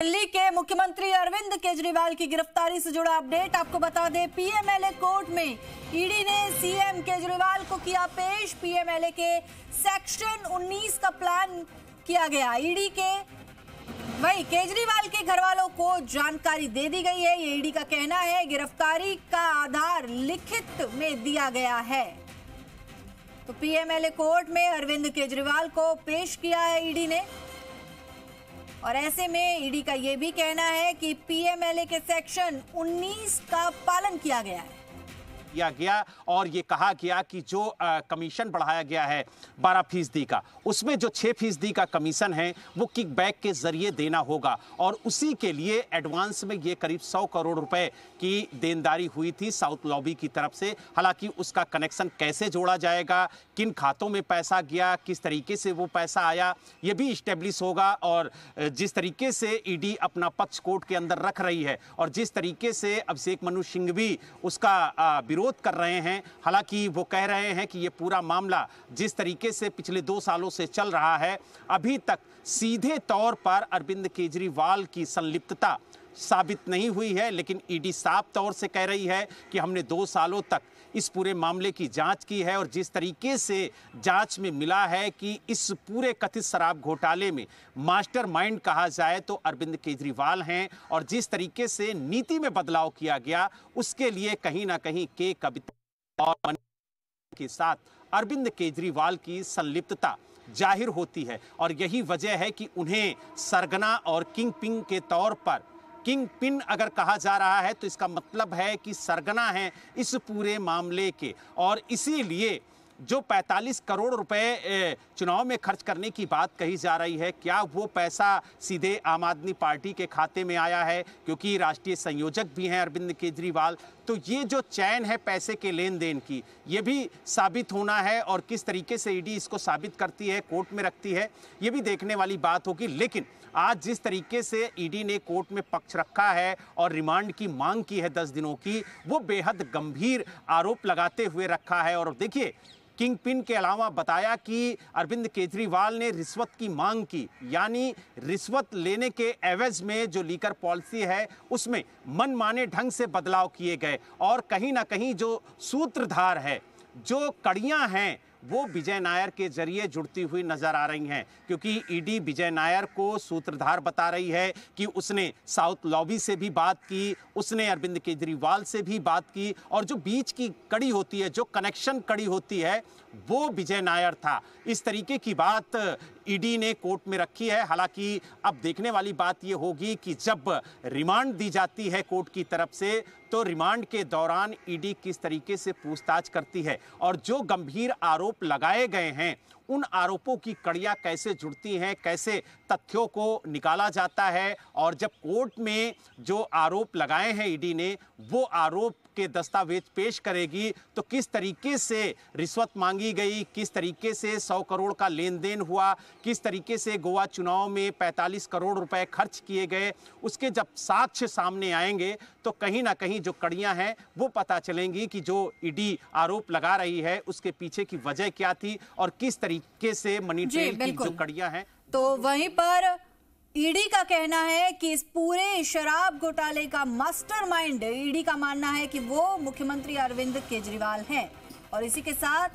दिल्ली के मुख्यमंत्री अरविंद केजरीवाल की गिरफ्तारी से जुड़ा अपडेट आपको बता दें। पीएमएलए कोर्ट में ईडी ने सीएम केजरीवाल को किया पेश। पीएमएलए के सेक्शन 19 का प्लान किया गया। ईडी के वही केजरीवाल के घर वालों को जानकारी दे दी गई है। ये ईडी का कहना है। गिरफ्तारी का आधार लिखित में दिया गया है। तो पीएमएलए कोर्ट में अरविंद केजरीवाल को पेश किया है ईडी ने। और ऐसे में ईडी का यह भी कहना है कि पीएमएलए के सेक्शन 19 का पालन किया गया और ये कहा गया कि जो कमीशन बढ़ाया गया है 12% का, उसमें जो 6% का कमीशन है वो किकबैक के जरिए देना होगा और उसी के लिए एडवांस में ये करीब 100 करोड़ रुपए की देनदारी हुई थी साउथ लॉबी की तरफ से। हालांकि उसका कनेक्शन कैसे जोड़ा जाएगा, किन खातों में पैसा गया, किस तरीके से वो पैसा आया, ये भी इस्टेब्लिश होगा। और जिस तरीके से ईडी अपना पक्ष कोर्ट के अंदर रख रही है और जिस तरीके से अभिषेक मनु सिंघवी उसका विरोध कर रहे हैं, हालांकि वो कह रहे हैं कि ये पूरा मामला जिस तरीके से पिछले 2 सालों से चल रहा है, अभी तक सीधे तौर पर अरविंद केजरीवाल की संलिप्तता साबित नहीं हुई है। लेकिन ईडी साफ तौर से कह रही है कि हमने 2 सालों तक इस पूरे मामले की जांच की है और जिस तरीके से जांच में मिला है कि इस पूरे कथित शराब घोटाले में मास्टरमाइंड कहा जाए तो अरविंद केजरीवाल हैं और जिस तरीके से नीति में बदलाव किया गया उसके लिए कहीं ना कहीं के कविता और के साथ अरविंद केजरीवाल की संलिप्तता जाहिर होती है। और यही वजह है कि उन्हें सरगना और किंग पिन के तौर पर, किंग पिन अगर कहा जा रहा है तो इसका मतलब है कि सरगना है इस पूरे मामले के। और इसीलिए जो 45 करोड़ रुपए चुनाव में खर्च करने की बात कही जा रही है, क्या वो पैसा सीधे आम आदमी पार्टी के खाते में आया है, क्योंकि राष्ट्रीय संयोजक भी हैं अरविंद केजरीवाल। तो ये जो चैन है पैसे के लेन देन की, ये भी साबित होना है और किस तरीके से ईडी इसको साबित करती है, कोर्ट में रखती है, ये भी देखने वाली बात होगी। लेकिन आज जिस तरीके से ईडी ने कोर्ट में पक्ष रखा है और रिमांड की मांग की है 10 दिनों की, वो बेहद गंभीर आरोप लगाते हुए रखा है। और देखिए, किंग पिन के अलावा बताया कि अरविंद केजरीवाल ने रिश्वत की मांग की, यानी रिश्वत लेने के एवज में जो लीकर पॉलिसी है उसमें मनमाने ढंग से बदलाव किए गए और कहीं ना कहीं जो सूत्रधार है, जो कड़ियां हैं, वो विजय नायर के जरिए जुड़ती हुई नजर आ रही हैं। क्योंकि ईडी विजय नायर को सूत्रधार बता रही है कि उसने साउथ लॉबी से भी बात की, उसने अरविंद केजरीवाल से भी बात की और जो बीच की कड़ी होती है, जो कनेक्शन कड़ी होती है, वो विजय नायर था। इस तरीके की बात ईडी ने कोर्ट में रखी है। हालांकि अब देखने वाली बात यह होगी कि जब रिमांड दी जाती है कोर्ट की तरफ से, तो रिमांड के दौरान ईडी किस तरीके से पूछताछ करती है और जो गंभीर आरोप लगाए गए हैं उन आरोपों की कड़ियां कैसे जुड़ती हैं, कैसे तथ्यों को निकाला जाता है। और जब कोर्ट में जो आरोप लगाए हैं ईडी ने, वो आरोप के दस्तावेज पेश करेगी तो किस तरीके से रिश्वत मांगी गई, किस तरीके से 100 करोड़ का लेन देन हुआ, किस तरीके से गोवा चुनाव में 45 करोड़ रुपए खर्च किए गए, उसके जब साक्ष्य सामने आएंगे तो कहीं ना कहीं जो कड़ियां हैं वो पता चलेंगी कि जो ईडी आरोप लगा रही है उसके पीछे की वजह क्या थी और किस तरीके से मनी ट्रेल की जो कड़ियां हैं। तो वहीं पर ईडी का कहना है कि इस पूरे शराब घोटाले का मास्टरमाइंड, ईडी का मानना है कि वो मुख्यमंत्री अरविंद केजरीवाल हैं। और इसी के साथ